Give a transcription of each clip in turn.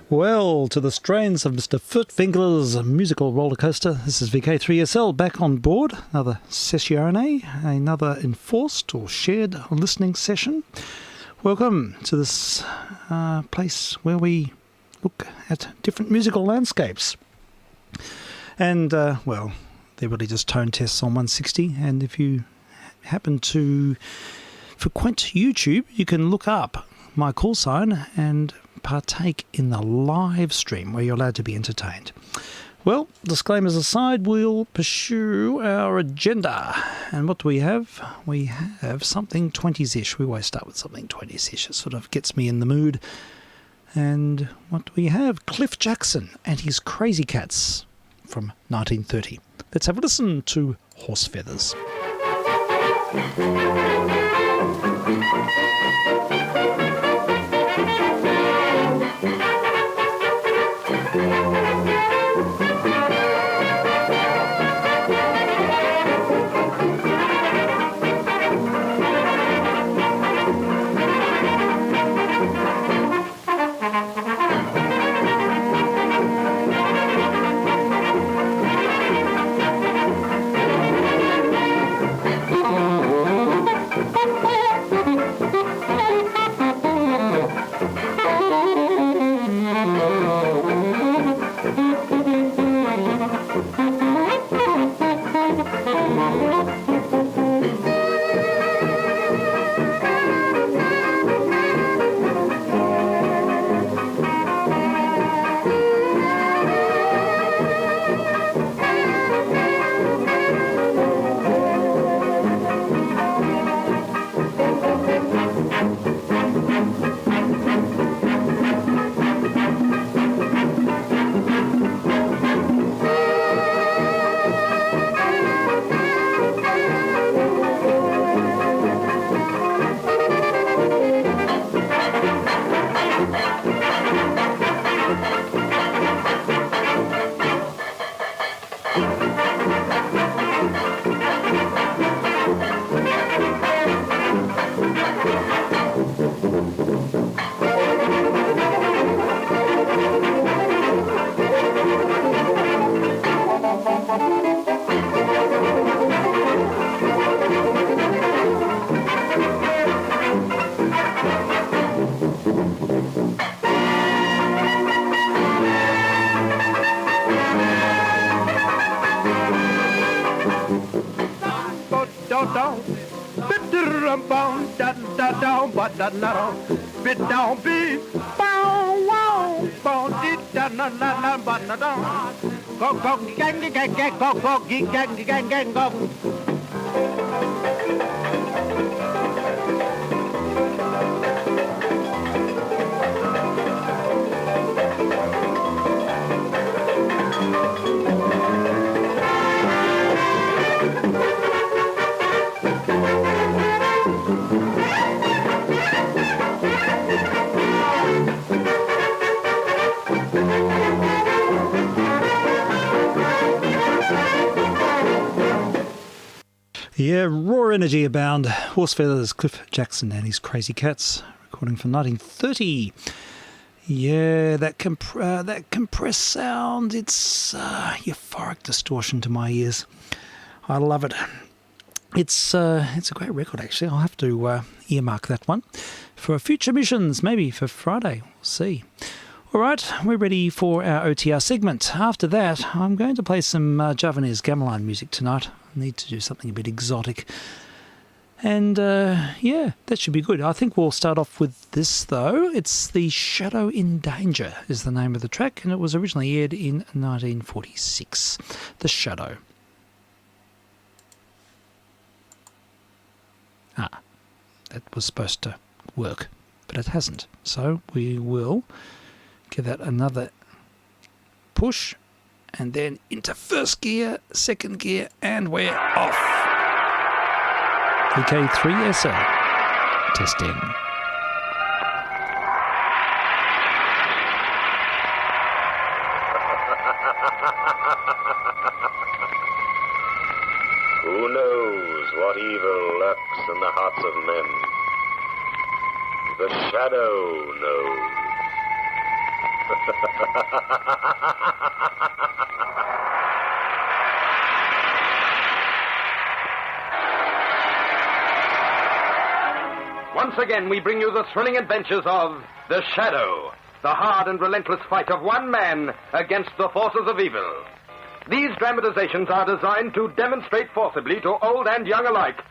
Well, to the strains of Mr. Furtwängler's musical roller coaster, this is vk3sl back on board. Another sessione, another enforced or shared listening session. Welcome to this place where we look at different musical landscapes. And, well, they're really just tone tests on 160. And if you happen to frequent YouTube, you can look up my call sign and partake in the live stream where you're allowed to be entertained. Well, disclaimers aside, we'll pursue our agenda. And what do we have? We have something 20s-ish. We always start with something 20s-ish. It sort of gets me in the mood. And what do we have? Cliff Jackson and his Crazy Cats from 1930. Let's have a listen to Horse Feathers. Yeah, raw energy abound. Horse Feathers, Cliff Jackson and his Crazy Cats, recording from 1930. Yeah, that compressed sound, it's euphoric distortion to my ears. I love it. It's a great record, actually. I'll have to earmark that one for future missions, maybe for Friday. We'll see. All right, we're ready for our OTR segment. After that, I'm going to play some Javanese gamelan music tonight. I need to do something a bit exotic. And, yeah, that should be good. I think we'll start off with this, though. It's The Shadow in Danger is the name of the track, and it was originally aired in 1946. The Shadow. Ah, that was supposed to work, but it hasn't. So we will give that another push, and then into first gear, second gear, and we're off. vk3sl testing. Who knows what evil lurks in the hearts of men? The Shadow knows. Once again, we bring you the thrilling adventures of The Shadow, the hard and relentless fight of one man against the forces of evil. These dramatizations are designed to demonstrate forcibly to old and young alike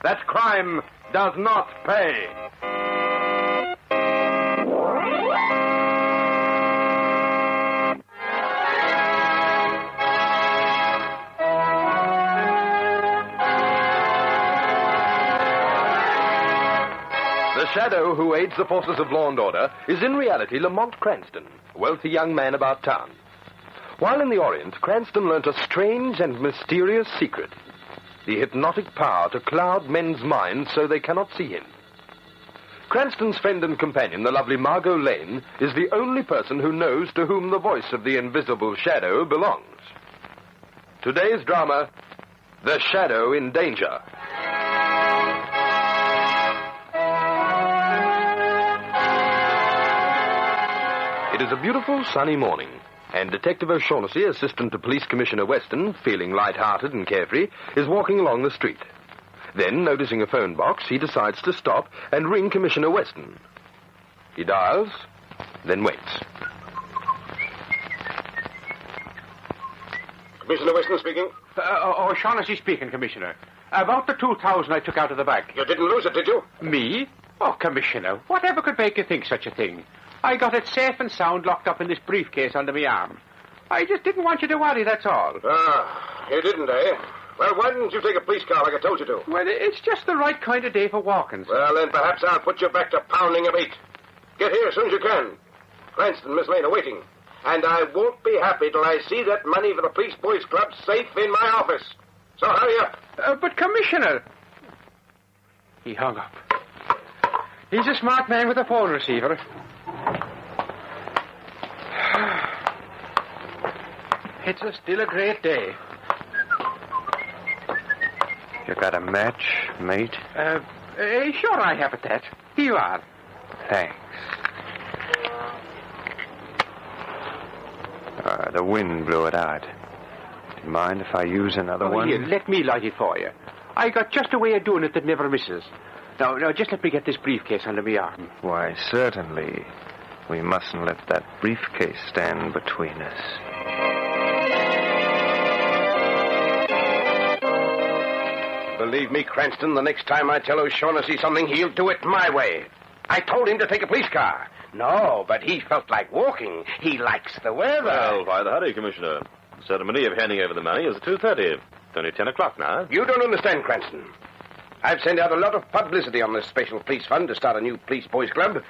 that crime does not pay. The Shadow, who aids the forces of law and order, is in reality Lamont Cranston, a wealthy young man about town. While in the Orient, Cranston learnt a strange and mysterious secret: the hypnotic power to cloud men's minds so they cannot see him. Cranston's friend and companion, the lovely Margot Lane, is the only person who knows to whom the voice of the invisible Shadow belongs. Today's drama, The Shadow in Danger. It is a beautiful sunny morning, and Detective O'Shaughnessy, assistant to Police Commissioner Weston, feeling light-hearted and carefree, is walking along the street. Then, noticing a phone box, he decides to stop and ring Commissioner Weston. He dials, then waits. Commissioner Weston speaking. O'Shaughnessy speaking, Commissioner. About the 2,000 I took out of the bank. You didn't lose it, did you? Me? Oh, Commissioner, whatever could make you think such a thing? I got it safe and sound locked up in this briefcase under my arm. I just didn't want you to worry, that's all. Ah, you didn't, eh? Well, why didn't you take a police car like I told you to? Well, it's just the right kind of day for walking. Well, then perhaps I'll put you back to pounding a beat. Get here as soon as you can. Cranston and Miss Lane are waiting. And I won't be happy till I see that money for the Police Boys Club safe in my office. So hurry up. But, Commissioner... He hung up. He's a smart man with a phone receiver. It's still a great day. You got a match, mate? Sure I have it, that. Here you are. Thanks. The wind blew it out. Do you mind if I use another one? Here, let me light it for you. I got just a way of doing it that never misses. Now, just let me get this briefcase under my arm. Why, certainly. We mustn't let that briefcase stand between us. Believe me, Cranston, the next time I tell O'Shaughnessy something, he'll do it my way. I told him to take a police car. No, but he felt like walking. He likes the weather. Well, why the hurry, Commissioner? The ceremony of handing over the money is at 2:30. It's only 10 o'clock now. You don't understand, Cranston. I've sent out a lot of publicity on this special police fund to start a new police boys club,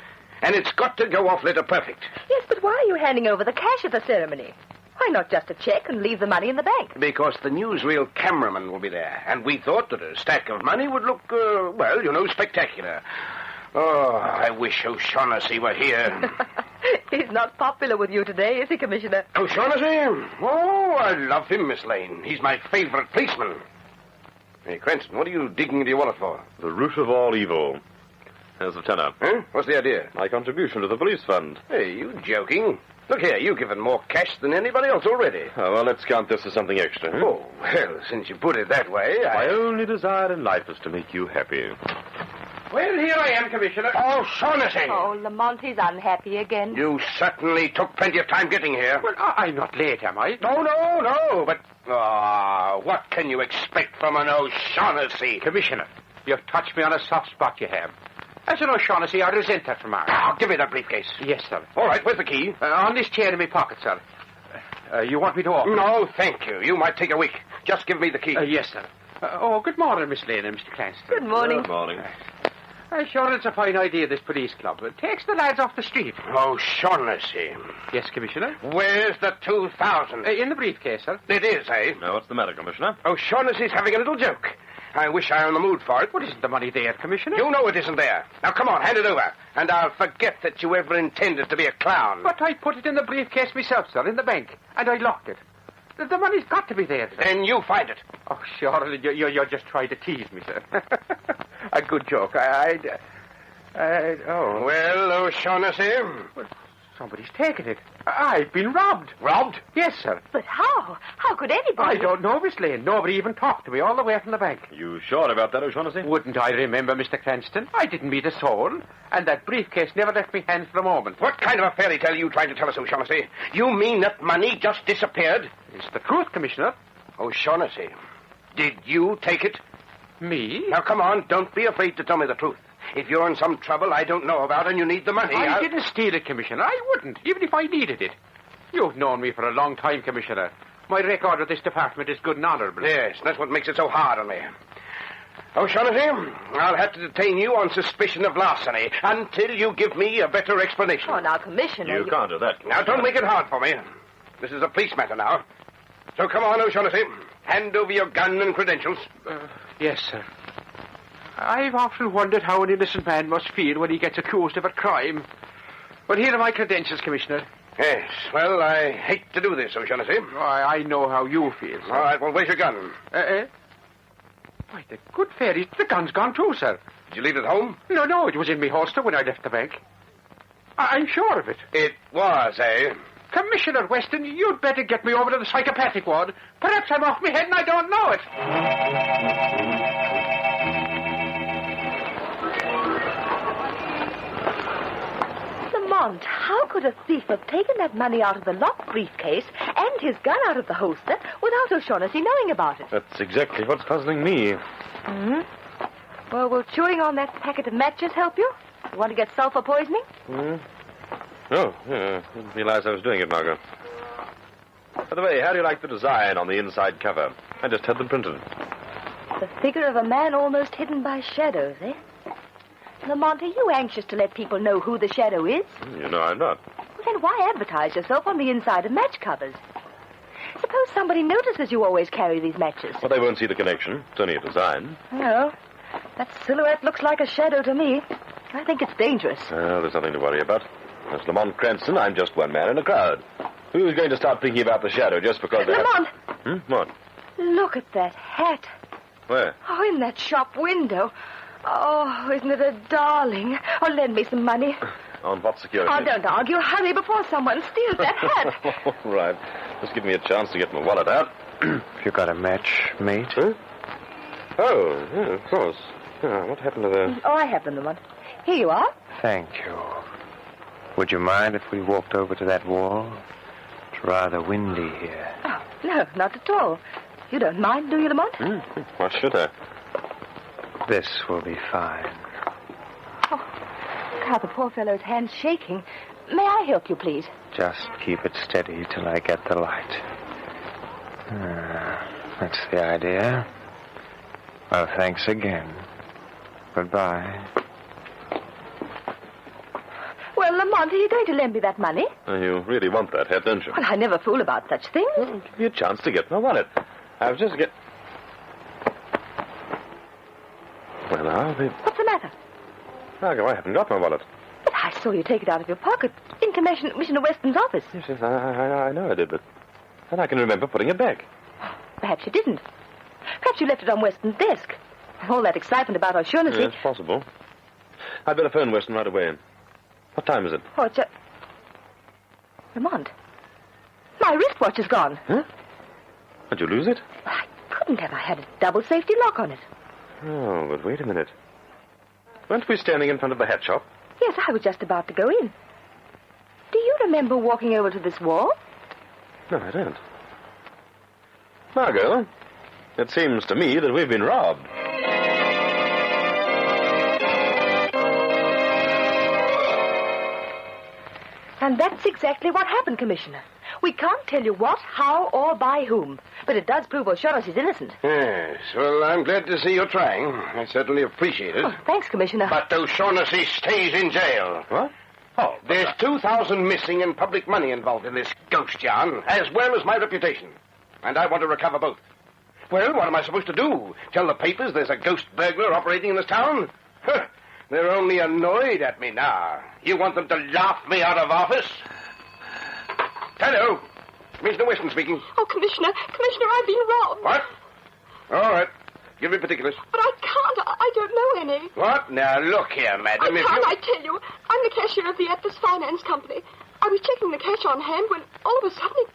and it's got to go off letter perfect. Yes, but why are you handing over the cash at the ceremony? Why not just a check and leave the money in the bank? Because the newsreel cameraman will be there, and we thought that a stack of money would look, spectacular. Oh, I wish O'Shaughnessy were here. He's not popular with you today, is he, Commissioner? O'Shaughnessy? Oh, I love him, Miss Lane. He's my favorite policeman. Hey, Cranston, what are you digging into your wallet for? The root of all evil. Here's the tenner. Huh? What's the idea? My contribution to the police fund. Hey, you joking? Look here, you've given more cash than anybody else already. Oh, well, let's count this as something extra. Huh? Oh, well, since you put it that way, My only desire in life is to make you happy. Well, here I am, Commissioner. Oh, Shaughnessy! Oh, Lamont, he's unhappy again. You certainly took plenty of time getting here. Well, I'm not late, am I? No, but... what can you expect from an O'Shaughnessy? Commissioner, you've touched me on a soft spot, you have. As an O'Shaughnessy, I resent that remark. Now, give me that briefcase. Yes, sir. All right, where's the key? On this chair in my pocket, sir. You want me to open? No, thank you. You might take a week. Just give me the key. Yes, sir. Good morning, Miss Lane and Mr. Cranston. Good morning. Good morning. Sure, it's a fine idea, this police club. It takes the lads off the street. O'Shaughnessy. Yes, Commissioner? Where's the 2,000? In the briefcase, sir. It is, eh? Now, what's the matter, Commissioner? O'Shaughnessy's having a little joke. I wish I were in the mood for it. What, isn't the money there, Commissioner? You know it isn't there. Now, come on, hand it over. And I'll forget that you ever intended to be a clown. But I put it in the briefcase myself, sir, in the bank. And I locked it. The money's got to be there, sir. Then you find it. Oh, sure, you're just trying to tease me, sir. A good joke. Well, O'Shaughnessy. Well, somebody's taken it. I've been robbed. Robbed? Yes, sir. But how? How could anybody? I don't know, Miss Lane. Nobody even talked to me all the way from the bank. You sure about that, O'Shaughnessy? Wouldn't I remember, Mr. Cranston? I didn't meet a soul, and that briefcase never left me hands for a moment. What kind of a fairy tale are you trying to tell us, O'Shaughnessy? You mean that money just disappeared? It's the truth, Commissioner. O'Shaughnessy, did you take it? Me? Now, come on, don't be afraid to tell me the truth. If you're in some trouble I don't know about and you need the money, I didn't steal it, Commissioner. I wouldn't, even if I needed it. You've known me for a long time, Commissioner. My record with this department is good and honorable. Yes, that's what makes it so hard on me. O'Shaughnessy, I'll have to detain you on suspicion of larceny until you give me a better explanation. Oh, now, Commissioner. You can't do that. Now, don't make it hard for me. This is a police matter now. So come on, O'Shaughnessy. Hand over your gun and credentials. Yes, sir. I've often wondered how an innocent man must feel when he gets accused of a crime. But here are my credentials, Commissioner. Yes, well, I hate to do this, O'Shaughnessy. I know how you feel, sir. All right, well, where's your gun? Why, the good fairies, the gun's gone too, sir. Did you leave it at home? No, it was in my holster when I left the bank. I'm sure of it. It was, eh? Commissioner Weston, you'd better get me over to the psychopathic ward. Perhaps I'm off my head and I don't know it. Lamont, how could a thief have taken that money out of the locked briefcase and his gun out of the holster without O'Shaughnessy knowing about it? That's exactly what's puzzling me. Hmm? Well, will chewing on that packet of matches help you? You want to get sulfur poisoning? Oh, yeah. I didn't realize I was doing it, Margot. By the way, how do you like the design on the inside cover? I just had them printed. The figure of a man almost hidden by shadows, eh? Lamont, are you anxious to let people know who the shadow is? You know I'm not. Well, then why advertise yourself on the inside of match covers? Suppose somebody notices you always carry these matches. Well, they won't see the connection. It's only a design. No. That silhouette looks like a shadow to me. I think it's dangerous. Well, there's nothing to worry about. As Lamont Cranston, I'm just one man in a crowd. Who's going to start thinking about the shadow just because they Lamont! What? Look at that hat. Where? Oh, in that shop window. Oh, isn't it a darling? Oh, lend me some money. On what security? Oh, don't argue. Hurry before someone steals that hat. All right. Just give me a chance to get my wallet out. You got a match, mate? Huh? Oh, yeah, of course. Yeah, what happened to the... Oh, I have them, Lamont. Here you are. Thank you. Would you mind if we walked over to that wall? It's rather windy here. Oh, no, not at all. You don't mind, do you, Lamont? Why should I? This will be fine. Oh, look how the poor fellow's hand's shaking. May I help you, please? Just keep it steady till I get the light. That's the idea. Well, thanks again. Goodbye. Well, Lamont, are you going to lend me that money? You really want that hat, don't you? Well, I never fool about such things. Well, give me a chance to get my wallet. I was just Well, now, What's the matter? Margot, I haven't got my wallet. But I saw you take it out of your pocket in Commissioner Weston's office. Yes, I know I did, but then I can remember putting it back. Perhaps you didn't. Perhaps Perhaps you left it on Weston's desk. All that excitement about O'Shaughnessy. Yes, possible. I'd better phone Weston right away. What time is it? Oh, it's Lamont. My wristwatch is gone. Huh? Did you lose it? I couldn't have. I had a double safety lock on it. Oh, but wait a minute. Weren't we standing in front of the hat shop? Yes, I was just about to go in. Do you remember walking over to this wall? No, I don't. Margot, it seems to me that we've been robbed. And that's exactly what happened, Commissioner. We can't tell you what, how, or by whom. But it does prove O'Shaughnessy's innocent. Yes, well, I'm glad to see you're trying. I certainly appreciate it. Oh, thanks, Commissioner. But O'Shaughnessy stays in jail. What? Oh, there's 2,000 missing and public money involved in this ghost yarn, as well as my reputation. And I want to recover both. Well, what am I supposed to do? Tell the papers there's a ghost burglar operating in this town? Huh. They're only annoyed at me now. You want them to laugh me out of office? Hello. Commissioner Weston speaking. Oh, Commissioner, I've been robbed. What? All right. Give me particulars. But I can't. I don't know any. What? Now, look here, madam. I tell you. I'm the cashier of the Atlas Finance Company. I was checking the cash on hand when all of a sudden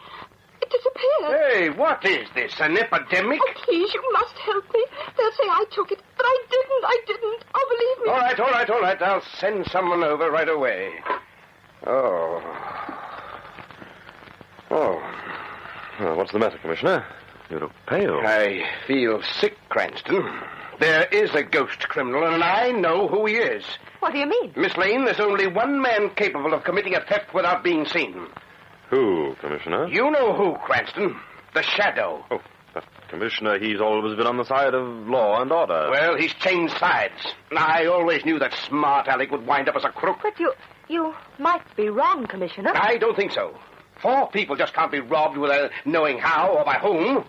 it disappeared. Hey, what is this, an epidemic? Oh, please, you must help me. They'll say I took it, but I didn't. Oh, believe me. All right. I'll send someone over right away. Oh. Well, what's the matter, Commissioner? You look pale. I feel sick, Cranston. There is a ghost criminal, and I know who he is. What do you mean? Miss Lane, there's only one man capable of committing a theft without being seen. Who, Commissioner? You know who, Cranston. The Shadow. Oh, but, Commissioner, he's always been on the side of law and order. Well, he's changed sides. I always knew that smart Alec would wind up as a crook. But you might be wrong, Commissioner. I don't think so. 4 people just can't be robbed without knowing how or by whom.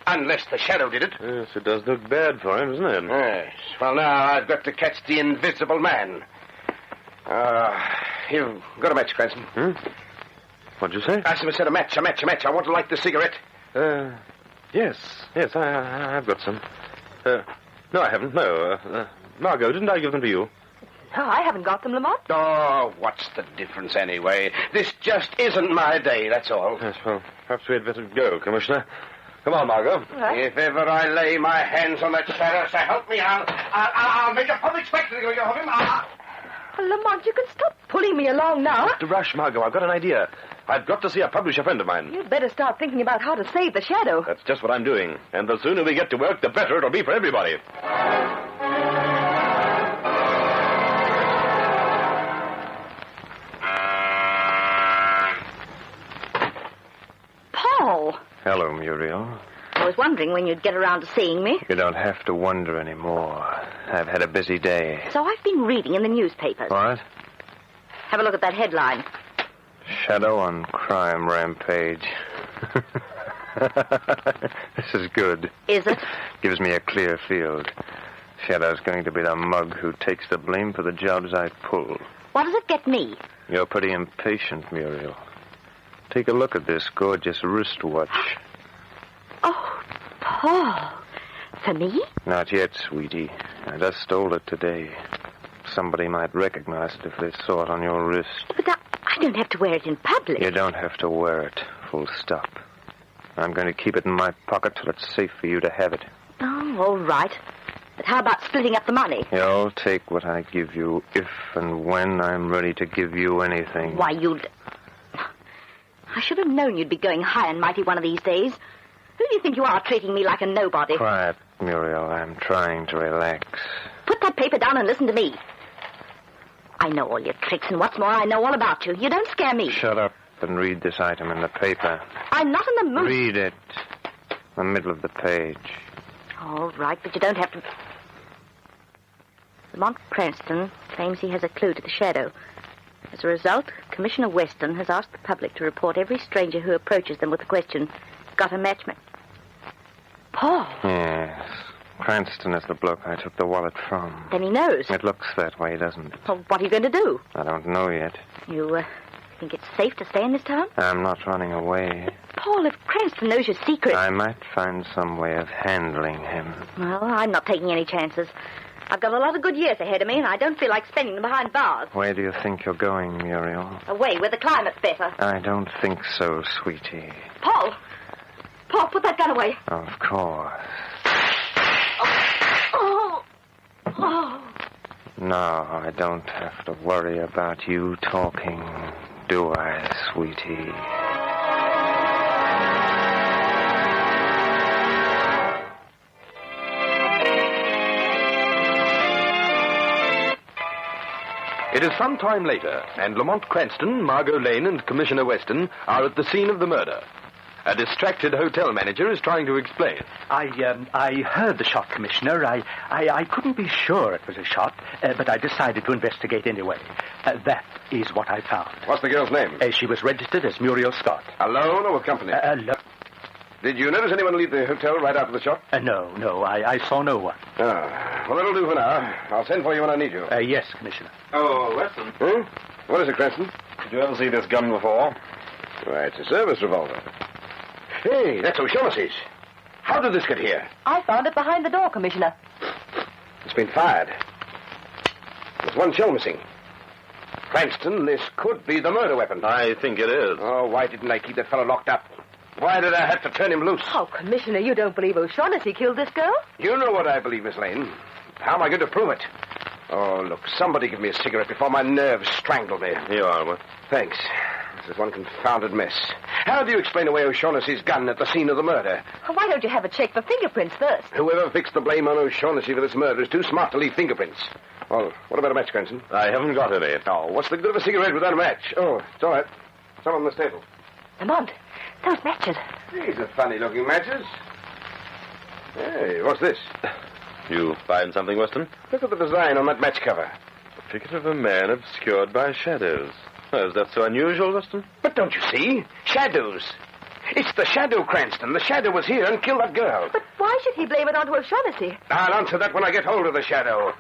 Unless the Shadow did it. Yes, it does look bad for him, doesn't it? Yes. Well, now I've got to catch the invisible man. You've got a match, Cranston. What'd you say? I said a match. I want to light the cigarette. Yes, I've got some. No, I haven't, no. Margot, didn't I give them to you? No, I haven't got them, Lamont. Oh, what's the difference anyway? This just isn't my day, that's all. Yes, well, perhaps we had better go, Commissioner. Come on, Margot. Right. If ever I lay my hands on that Shadow, so help me, I'll make a public spectacle of him. Lamont, you can stop pulling me along now. To rush, Margot, I've got an idea. I've got to see a publisher friend of mine. You'd better start thinking about how to save the Shadow. That's just what I'm doing. And the sooner we get to work, the better it'll be for everybody. Paul! Hello, Muriel. I was wondering when you'd get around to seeing me. You don't have to wonder anymore. I've had a busy day. So I've been reading in the newspapers. What? Have a look at that headline. Shadow on crime rampage. This is good. Is it? Gives me a clear field. Shadow's going to be the mug who takes the blame for the jobs I pull. What does it get me? You're pretty impatient, Muriel. Take a look at this gorgeous wristwatch. Oh, Paul. For me? Not yet, sweetie. I just stole it today. Somebody might recognize it if they saw it on your wrist. But I don't have to wear it in public. You don't have to wear it. Full stop. I'm going to keep it in my pocket till it's safe for you to have it. Oh, all right. But how about splitting up the money? You'll take what I give you if and when I'm ready to give you anything. Why, I should have known you'd be going high and mighty one of these days. Who do you think you are, treating me like a nobody? Quiet, Muriel. I'm trying to relax. Put that paper down and listen to me. I know all your tricks, and what's more, I know all about you. You don't scare me. Shut up and read this item in the paper. I'm not in the mood. Read it. The middle of the page. All right, but you don't have to... Lamont Cranston claims he has a clue to the Shadow. As a result, Commissioner Weston has asked the public to report every stranger who approaches them with the question, got a matchmate? Paul. Yes. Cranston is the bloke I took the wallet from. Then he knows. It looks that way, doesn't it? Well, what are you going to do? I don't know yet. You think it's safe to stay in this town? I'm not running away. Paul, if Cranston knows your secret... I might find some way of handling him. Well, I'm not taking any chances. I've got a lot of good years ahead of me, and I don't feel like spending them behind bars. Where do you think you're going, Muriel? Away, where the climate's better. I don't think so, sweetie. Paul! Paul, put that gun away. Of course. Oh. No, I don't have to worry about you talking, do I, sweetie? It is some time later, and Lamont Cranston, Margot Lane, and Commissioner Weston are at the scene of the murder. A distracted hotel manager is trying to explain. I heard the shot, Commissioner. I couldn't be sure it was a shot, but I decided to investigate anyway. That is what I found. What's the girl's name? She was registered as Muriel Scott. Alone or with company? Alone. Did you notice anyone leave the hotel right after the shot? No, I saw no one. Ah, well, that'll do for now. I'll send for you when I need you. Yes, Commissioner. Oh, Weston. What is it, Cranston? Did you ever see this gun before? Why, it's a service revolver. Hey, that's O'Shaughnessy's. How did this get here? I found it behind the door, Commissioner. It's been fired. There's one shell missing. Cranston, this could be the murder weapon. I think it is. Oh, why didn't I keep that fellow locked up? Why did I have to turn him loose? Oh, Commissioner, you don't believe O'Shaughnessy killed this girl? You know what I believe, Miss Lane. How am I going to prove it? Oh, look, somebody give me a cigarette before my nerves strangle me. Here you are, Albert. Thanks. This is one confounded mess. How do you explain away O'Shaughnessy's gun at the scene of the murder? Why don't you have a check for fingerprints first? Whoever fixed the blame on O'Shaughnessy for this murder is too smart to leave fingerprints. Well, what about a match, Cranston? I haven't got any. Oh, what's the good of a cigarette without a match? Oh, it's all right. Some on this table. Lamont, those matches. These are funny-looking matches. Hey, what's this? You find something, Weston? Look at the design on that match cover. The figure of a man obscured by shadows. Oh, is that so unusual, Weston? But don't you see? Shadows. It's the shadow, Cranston. The shadow was here and killed that girl. But why should he blame it onto O'Shaughnessy? I'll answer that when I get hold of the shadow.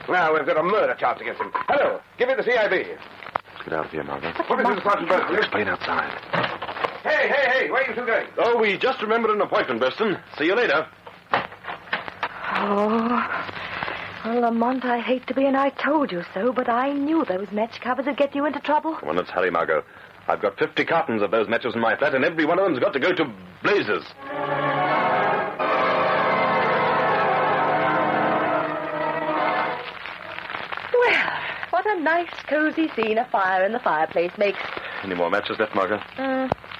Now, we've got a murder charge against him. Hello, give me the CIB. Let's get out of here, Margot. What is this, Sergeant Burton? Explain outside. Hey, where are you two going? Oh, we just remembered an appointment, Weston. See you later. Oh, well, Lamont, I hate to be an I told you so, but I knew those match covers would get you into trouble. Well, let's hurry, Margot. I've got 50 cartons of those matches in my flat, and every one of them's got to go to blazes. Well, what a nice, cozy scene a fire in the fireplace makes. Any more matches left, Margot?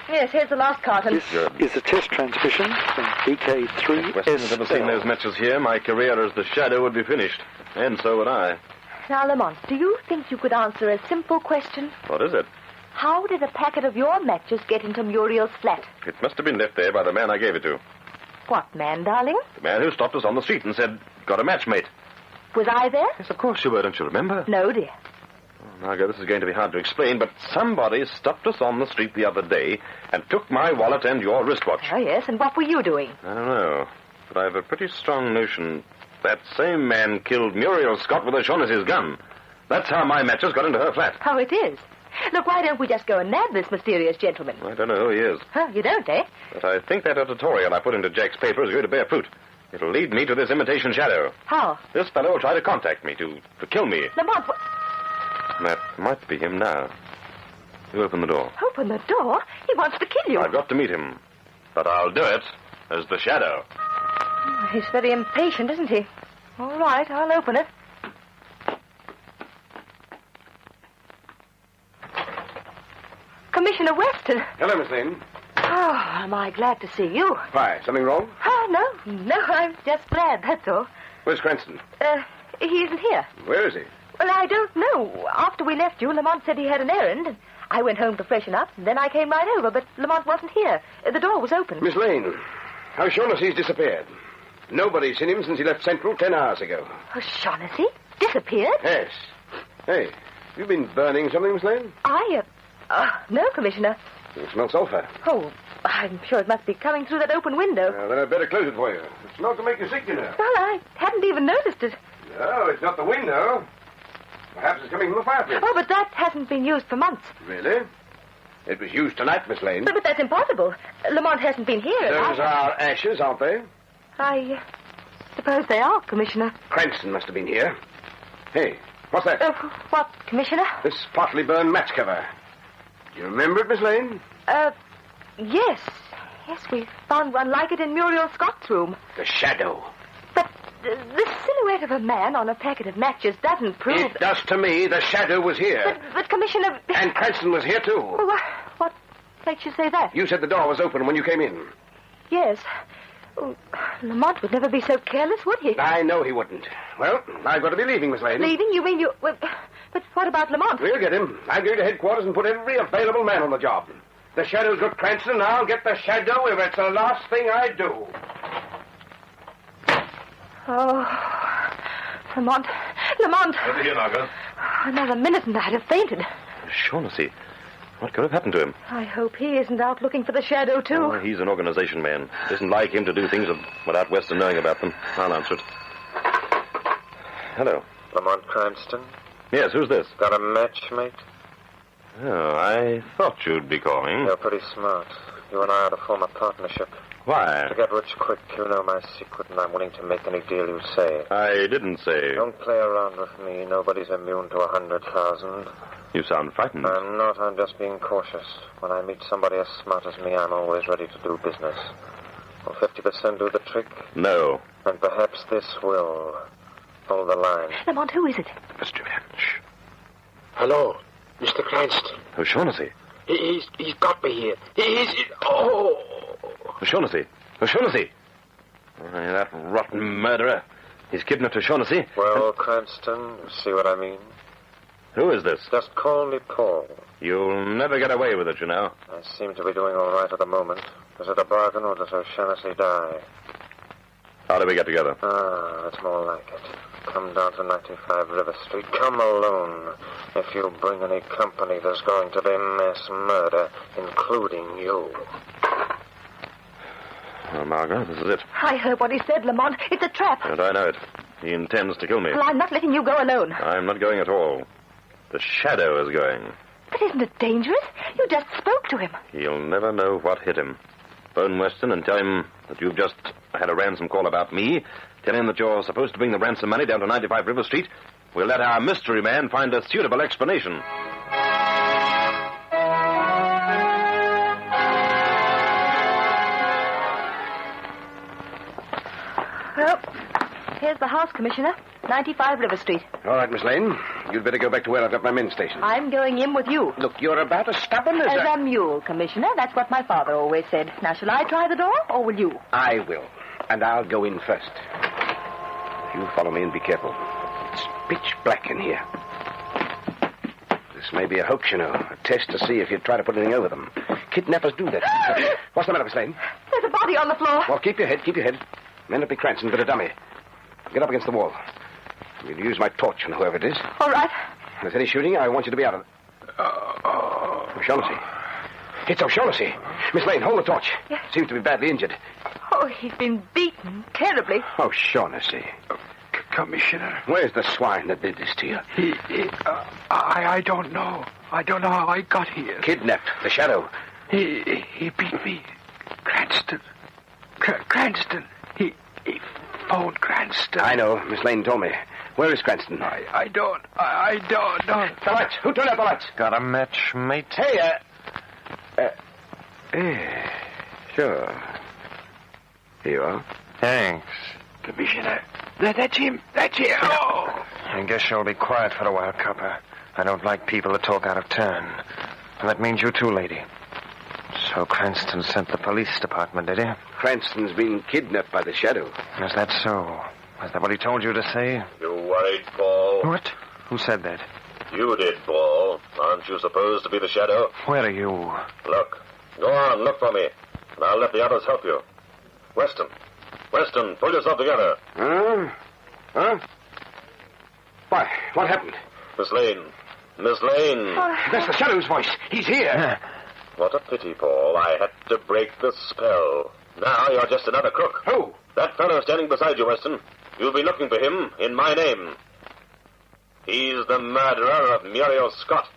Yes, here's the last carton. Is a test transmission from vk3sl. If Weston had ever seen those matches here, my career as the Shadow would be finished. And so would I. Now, Lamont, do you think you could answer a simple question? What is it? How did a packet of your matches get into Muriel's flat? It must have been left there by the man I gave it to. What man, darling? The man who stopped us on the street and said, got a match, mate. Was I there? Yes, of course you were, don't you remember? No, dear. Margot, this is going to be hard to explain, but somebody stopped us on the street the other day and took my wallet and your wristwatch. Oh, yes, and what were you doing? I don't know, but I have a pretty strong notion that same man killed Muriel Scott with O'Shaughnessy's gun. That's how my matches got into her flat. Oh, it is. Look, why don't we just go and nab this mysterious gentleman? I don't know who he is. Oh, you don't, eh? But I think that editorial I put into Jack's paper is going to bear fruit. It'll lead me to this imitation Shadow. How? This fellow will try to contact me, to kill me. Lamont, That might be him now. You open the door. open the door? He wants to kill you. I've got to meet him. But I'll do it as the Shadow. Oh, he's very impatient, isn't he? All right, I'll open it. Commissioner Weston. Hello, Miss Lane. Oh, am I glad to see you. Why, something wrong? Oh, no, I'm just glad, that's all. Where's Cranston? He isn't here. Where is he? Well, I don't know. After we left you, Lamont said he had an errand. I went home to freshen up, and then I came right over, but Lamont wasn't here. The door was open. Miss Lane, O'Shaughnessy's disappeared. Nobody's seen him since he left Central 10 hours ago. O'Shaughnessy? Disappeared? Yes. Hey, you been burning something, Miss Lane? No, Commissioner. You smell sulphur. Oh, I'm sure it must be coming through that open window. Well, then I'd better close it for you. It smells to make you sick, you know. Well, I hadn't even noticed it. No, it's not the window. Perhaps it's coming from the fireplace. Oh, but that hasn't been used for months. Really? It was used tonight, Miss Lane. But that's impossible. Lamont hasn't been here. Those are ashes, aren't they? I suppose they are, Commissioner. Cranston must have been here. Hey, what's that? What, Commissioner? This partly burned match cover. Do you remember it, Miss Lane? Yes. Yes, we found one like it in Muriel Scott's room. The shadow. But the silhouette of a man on a packet of matches doesn't prove... It does to me. The shadow was here. But Commissioner... And Cranston was here, too. Well, what makes you say that? You said the door was open when you came in. Yes. Oh, Lamont would never be so careless, would he? I know he wouldn't. Well, I've got to be leaving, Miss Lane. Leaving? You mean you... Well, but what about Lamont? We'll get him. I'm going to headquarters and put every available man on the job. The shadow's got Cranston, and I'll get the shadow if it's the last thing I do. Oh, Lamont. Lamont! Over here, Margot. Another minute and I'd have fainted. Shaughnessy. What could have happened to him? I hope he isn't out looking for the shadow, too. Oh, he's an organization man. It isn't like him to do things without Weston knowing about them. I'll answer it. Hello. Lamont Cranston? Yes, who's this? Got a match, mate? Oh, I thought you'd be calling. You're pretty smart. You and I ought to form a partnership. Why? To get rich quick, you know my secret, and I'm willing to make any deal you say. I didn't say. Don't play around with me. Nobody's immune to 100,000. You sound frightened. I'm not. I'm just being cautious. When I meet somebody as smart as me, I'm always ready to do business. Will 50% do the trick? No. And perhaps this will. Hold the line. Lamont, who is it? Mr. Finch. Hello, Mr. Cranston. O'Shaughnessy. He's got me here. Oh! O'Shaughnessy. O'Shaughnessy. Why, that rotten murderer. He's kidnapped O'Shaughnessy. Well, Cranston, you see what I mean? Who is this? Just call me Paul. You'll never get away with it, you know. I seem to be doing all right at the moment. Is it a bargain or does O'Shaughnessy die? How do we get together? That's more like it. Come down to 95 River Street. Come alone. If you bring any company, there's going to be mass murder, including you. Well, Margot, this is it. I heard what he said, Lamont. It's a trap. And I know it. He intends to kill me. Well, I'm not letting you go alone. I'm not going at all. The shadow is going. But isn't it dangerous? You just spoke to him. He'll never know what hit him. Phone Weston and tell him that you've just had a ransom call about me. Tell him that you're supposed to bring the ransom money down to 95 River Street. We'll let our mystery man find a suitable explanation. Well, here's the house, Commissioner. 95 River Street. All right, Miss Lane. You'd better go back to where I've got my men stationed. I'm going in with you. Look, you're about as stubborn as a mule, Commissioner. That's what my father always said. Now, shall I try the door, or will you? I will. And I'll go in first. You follow me and be careful. It's pitch black in here. This may be a hoax, you know. A test to see if you'd try to put anything over them. Kidnappers do that. What's the matter, Miss Lane? There's a body on the floor. Well, keep your head. May not be Cranston, but a dummy. Get up against the wall. We'll use my torch on whoever it is. All right. If there's any shooting, I want you to be out of it. O'Shaughnessy. It's O'Shaughnessy. Miss Lane, hold the torch. Yes. Seems to be badly injured. Oh, he's been beaten terribly. O'Shaughnessy. Commissioner. Where's the swine that did this to you? I don't know. I don't know how I got here. Kidnapped. The shadow. He beat me. Cranston. Cranston. He phoned Cranston. I know. Miss Lane told me. Where is Cranston? I don't know. The lights. Who turned out the lights? Got a match, mate? Hey, sure. Here you are. Thanks. Commissioner. That's him. Oh! I guess you'll be quiet for a while, copper. I don't like people that talk out of turn. And that means you too, lady. So Cranston sent the police department, did he? Cranston's been kidnapped by the shadow. Is that so? Is that what he told you to say? You worried, Paul? What? Who said that? You did, Paul. Aren't you supposed to be the shadow? Where are you? Look. Go on, look for me. And I'll let the others help you. Weston, pull yourself together. Huh? Why? What happened? Miss Lane. That's the shadow's voice. He's here. What a pity, Paul. I had to break the spell. Now you're just another crook. Who? That fellow standing beside you, Weston. You'll be looking for him in my name. He's the murderer of Muriel Scott.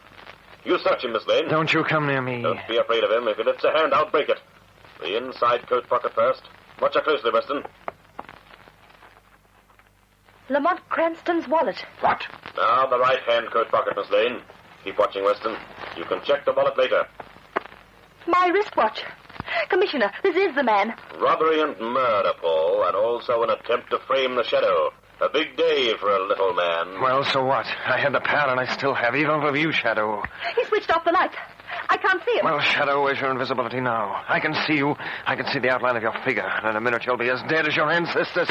You search him, Miss Lane. Don't you come near me. Don't be afraid of him. If he lifts a hand, I'll break it. The inside coat pocket first. Watch her closely, Weston. Lamont Cranston's wallet. What? Now, the right hand coat pocket, Miss Lane. Keep watching, Weston. You can check the wallet later. My wristwatch. Commissioner, this is the man. Robbery and murder, Paul, and also an attempt to frame the Shadow. A big day for a little man. Well, so what? I had the power and I still have, even with you, Shadow. He switched off the lights. I can't see him. Well, Shadow, where's your invisibility now? I can see you. I can see the outline of your figure. And in a minute you'll be as dead as your ancestors.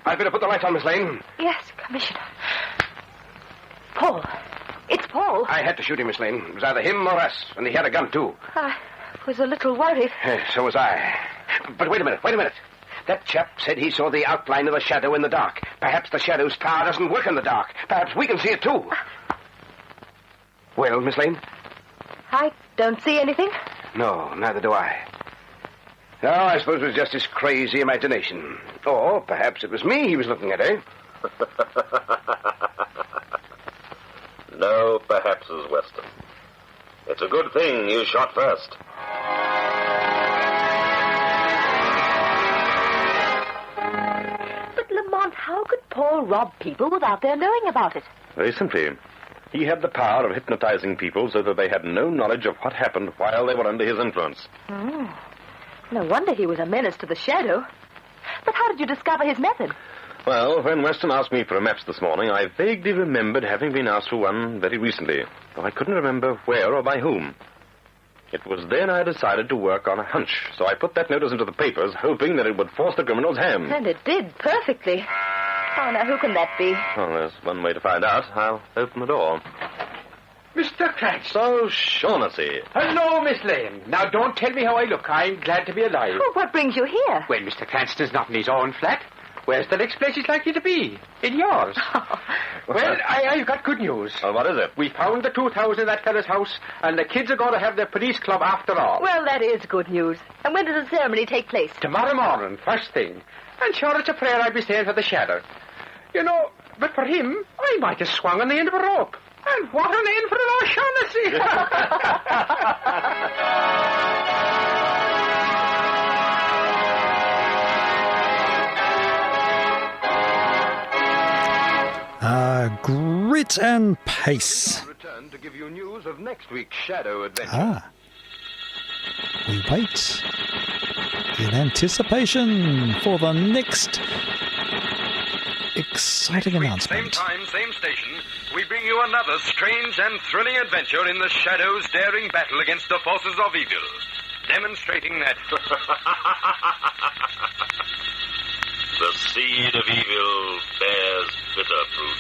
I'd better put the lights on, Miss Lane. Yes, Commissioner. Paul. It's Paul. I had to shoot him, Miss Lane. It was either him or us, and he had a gun, too. I was a little worried. So was I. But wait a minute. That chap said he saw the outline of the Shadow in the dark. Perhaps the Shadow's power doesn't work in the dark. Perhaps we can see it, too. Well, Miss Lane? I don't see anything. No, neither do I. No, I suppose it was just his crazy imagination. Or perhaps it was me he was looking at, eh? No perhapses, Weston. It's a good thing you shot first. But, Lamont, how could Paul rob people without their knowing about it? Very simply. He had the power of hypnotizing people so that they had no knowledge of what happened while they were under his influence. No wonder he was a menace to the Shadow. But how did you discover his method? Well, when Weston asked me for a match this morning, I vaguely remembered having been asked for one very recently, though I couldn't remember where or by whom. It was then I decided to work on a hunch, so I put that notice into the papers, hoping that it would force the criminal's hand. And it did, perfectly. Oh, now, who can that be? Well, there's one way to find out. I'll open the door. Mr. Cranston. So, Shaughnessy. Hello, Miss Lane. Now, don't tell me how I look. I'm glad to be alive. Oh, what brings you here? Well, Mr. Cranston's not in his own flat. Where's the next place he's likely to be? In yours. Well, I've got good news. Well, what is it? We found the 2,000 in that fellow's house, and the kids are going to have their police club after all. Well, that is good news. And when does the ceremony take place? Tomorrow morning, first thing. And sure, it's a prayer I'll be saying for the Shadow. You know, but for him, I might have swung on the end of a rope. And what an end for an O'Shaughnessy! Grit and pace. Return to give you news of next week's Shadow adventure. We wait in anticipation for the next exciting announcement. Same time, same station, we bring you another strange and thrilling adventure in the Shadow's daring battle against the forces of evil, demonstrating that The seed of evil bears bitter fruit.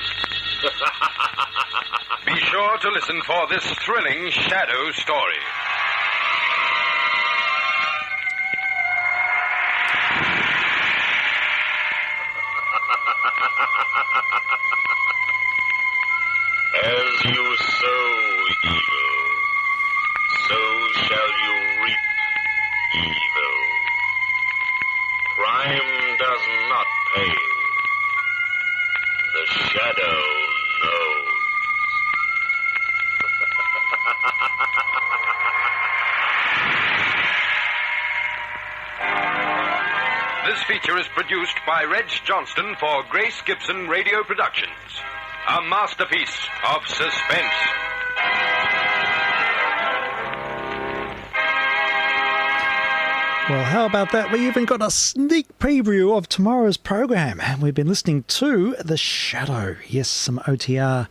Be sure to listen for this thrilling Shadow story. As you sow evil, so shall you reap evil. Crime does not pay. The Shadow knows. This feature is produced by Reg Johnston for Grace Gibson Radio Productions. A masterpiece of suspense. Well, how about that? We even got a sneak preview of tomorrow's program. And we've been listening to The Shadow. Yes, some OTR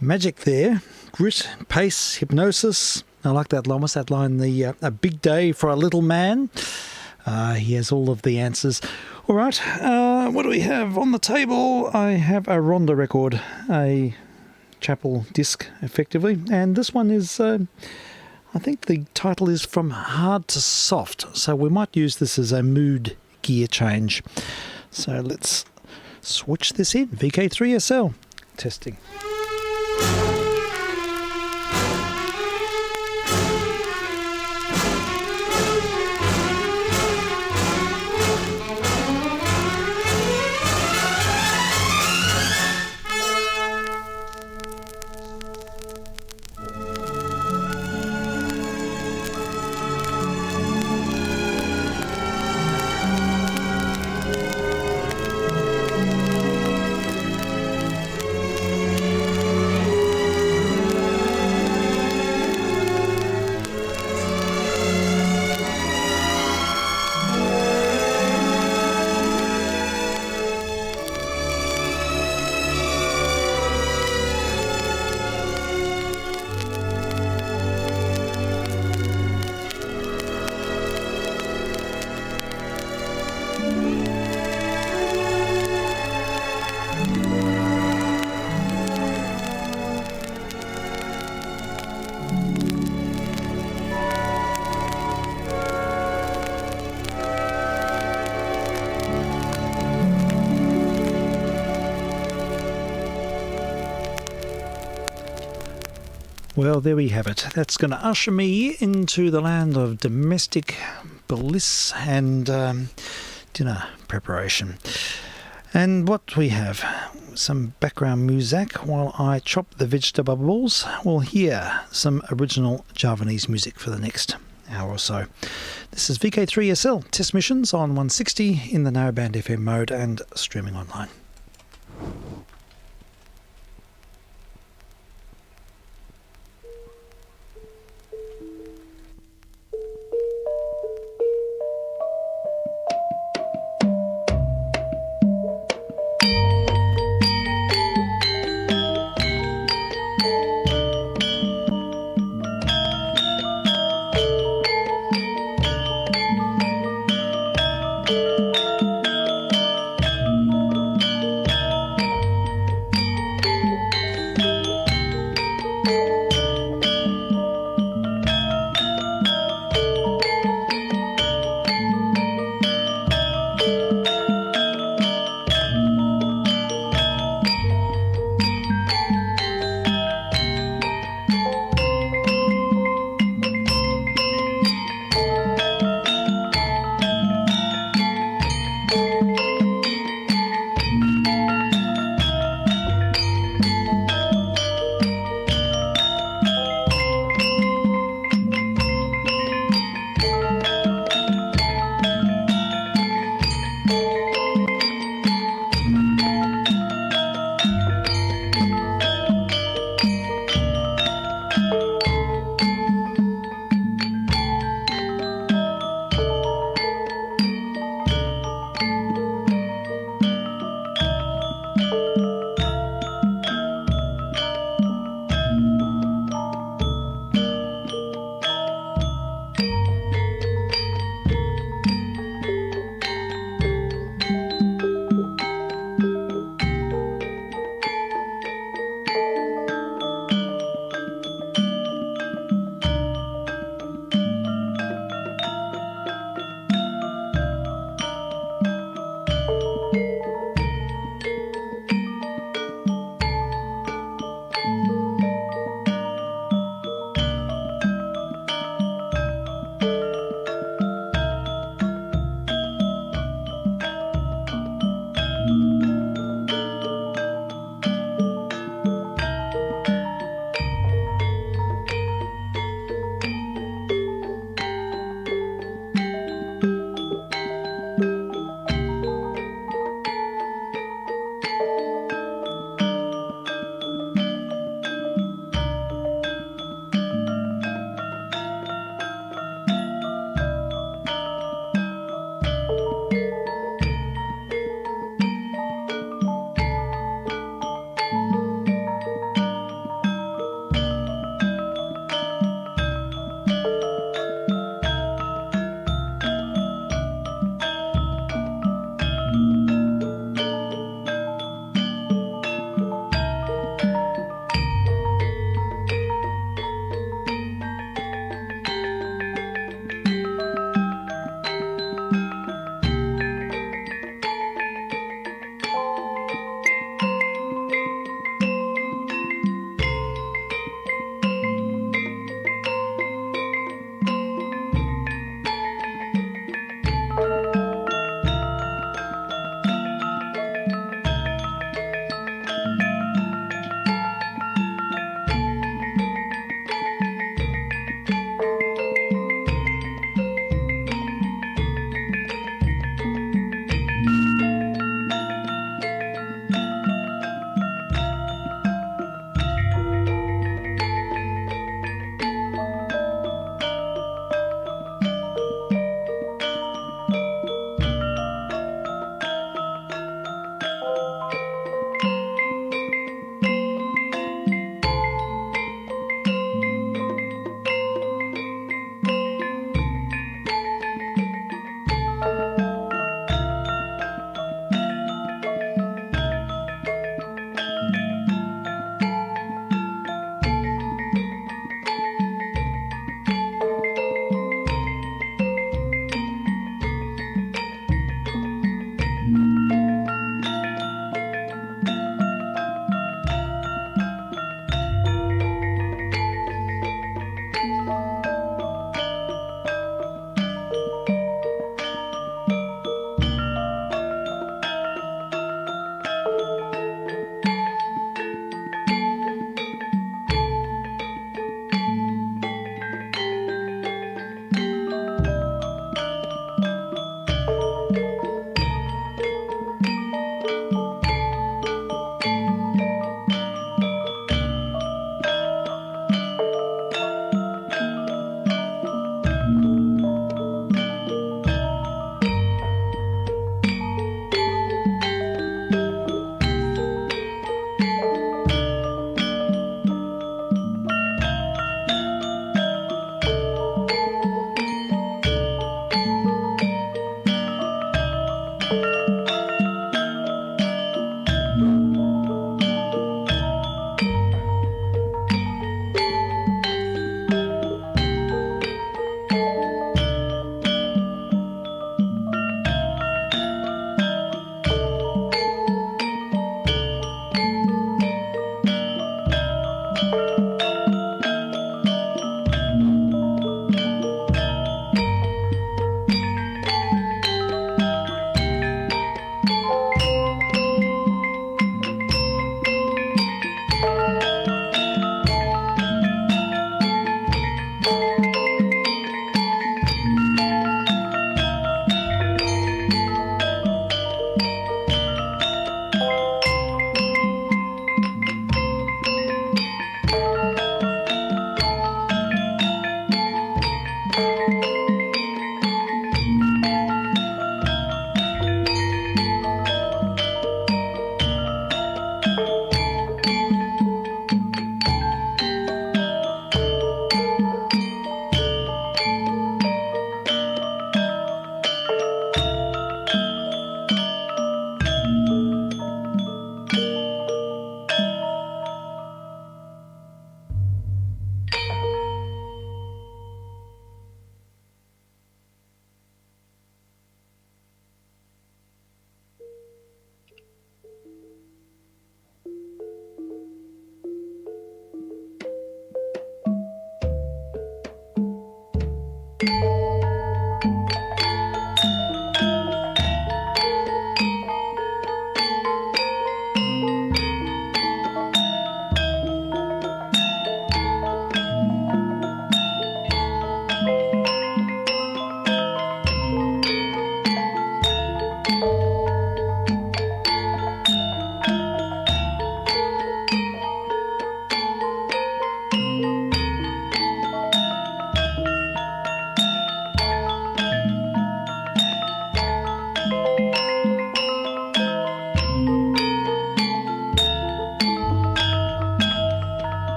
magic there. Grit, pace, hypnosis. I like that line. What's that line? A big day for a little man. He has all of the answers. All right, what do we have on the table? I have a Ronda record, a Chapel disc, effectively. And this one is... I think the title is From Hard to Soft, so we might use this as a mood gear change. So let's switch this in. vk3sl testing. Well, there we have it. That's going to usher me into the land of domestic bliss and dinner preparation. And what we have, some background music while I chop the vegetables. We'll hear some original Javanese music for the next hour or so. This is vk3sl test missions on 160 in the narrowband FM mode and streaming online.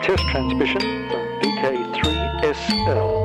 test transmission from vk3sl.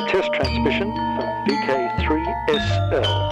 test transmission for vk3sl.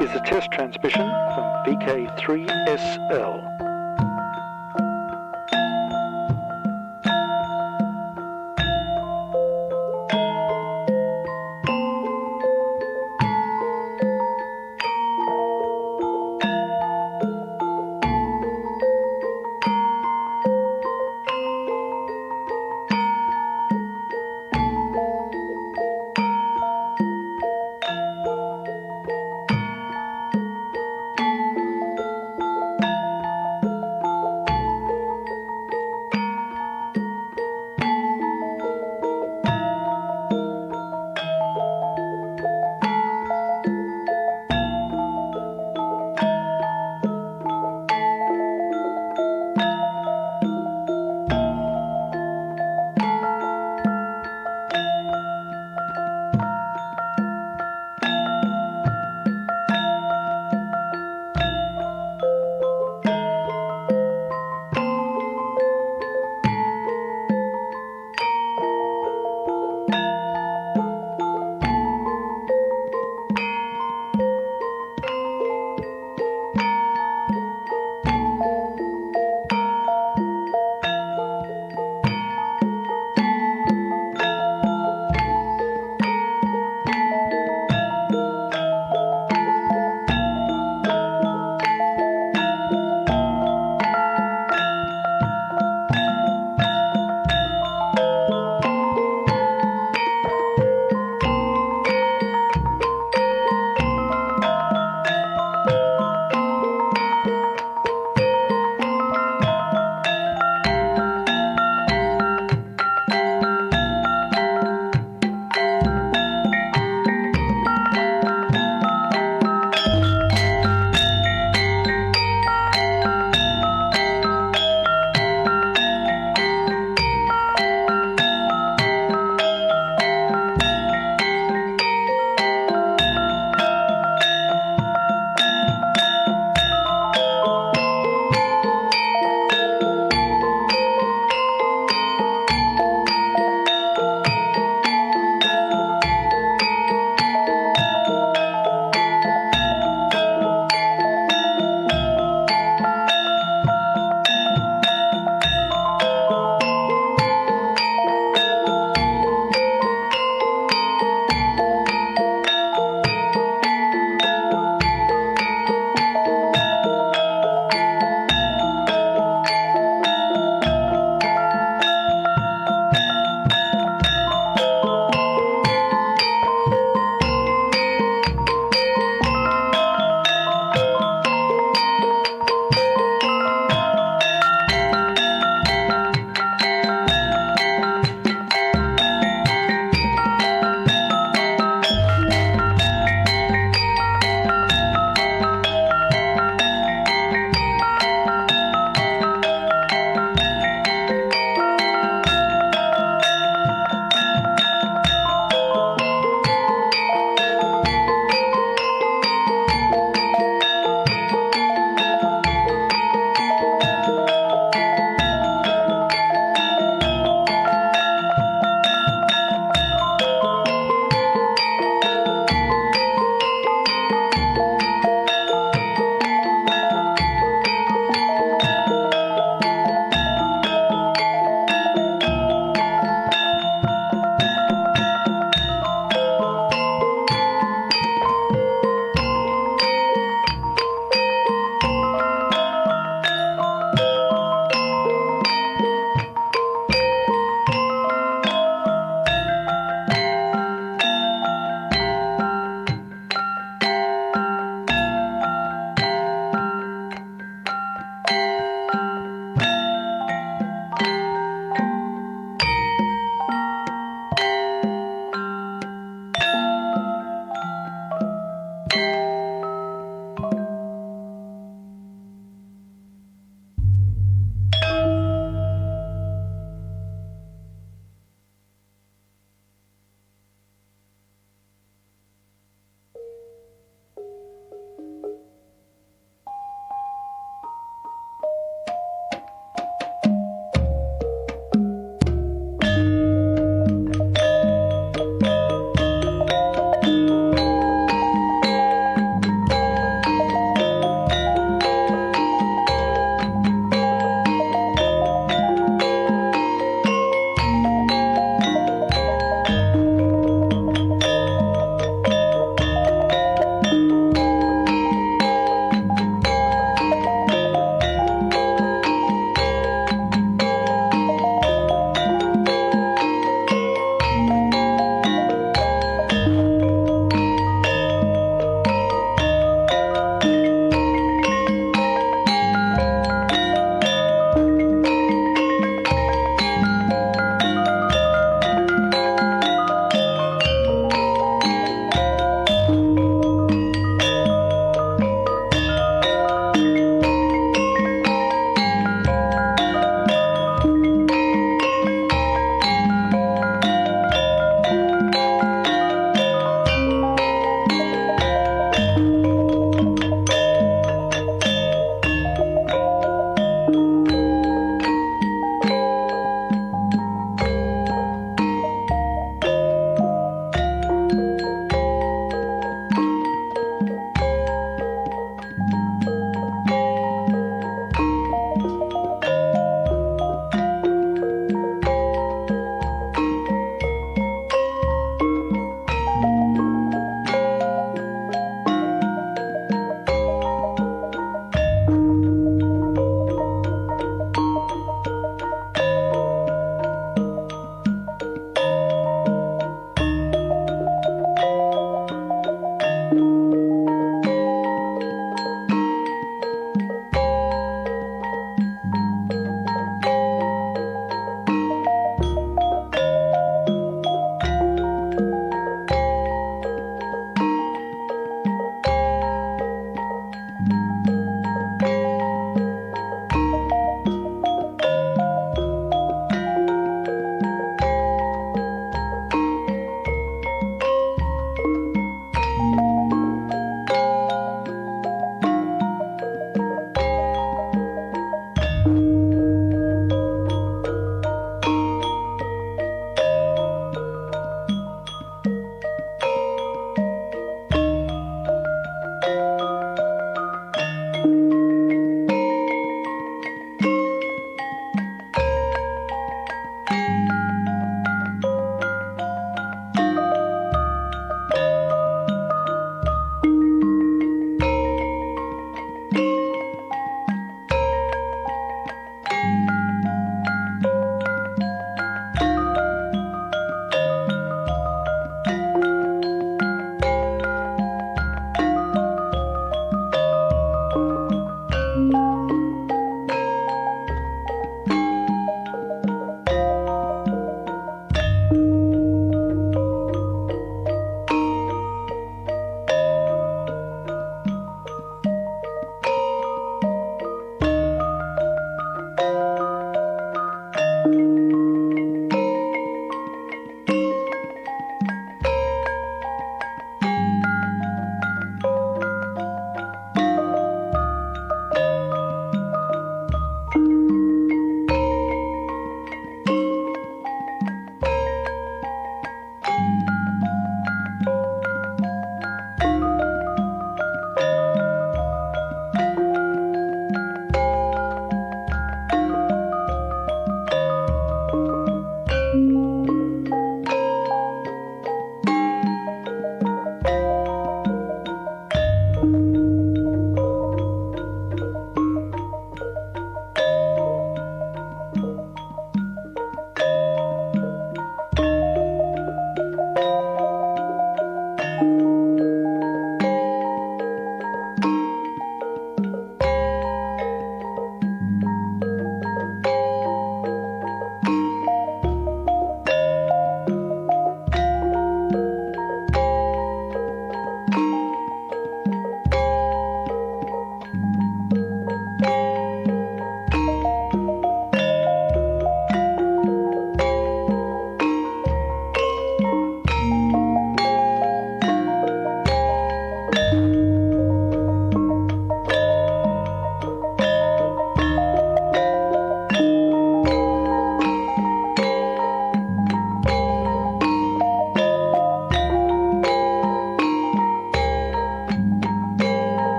is a test transmission from vk3sl.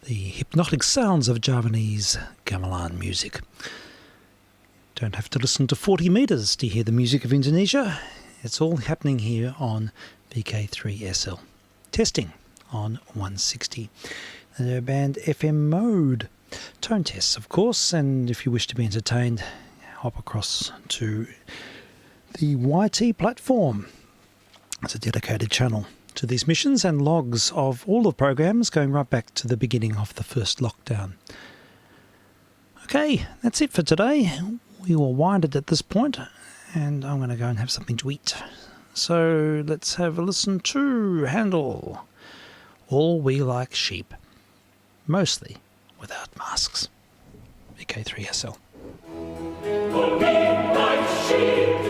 the hypnotic sounds of Javanese gamelan music. Don't have to listen to 40 metres to hear the music of Indonesia. It's all happening here on vk3sl. Testing on 160. The band FM mode. Tone tests, of course, and if you wish to be entertained, hop across to the YT platform. It's a dedicated channel to these missions and logs of all the programs going right back to the beginning of the first lockdown. Okay, that's it for today. We will wind it at this point, and I'm going to go and have something to eat. So let's have a listen to Handel. All We Like Sheep. Mostly without masks. vk3sl. All we like sheep.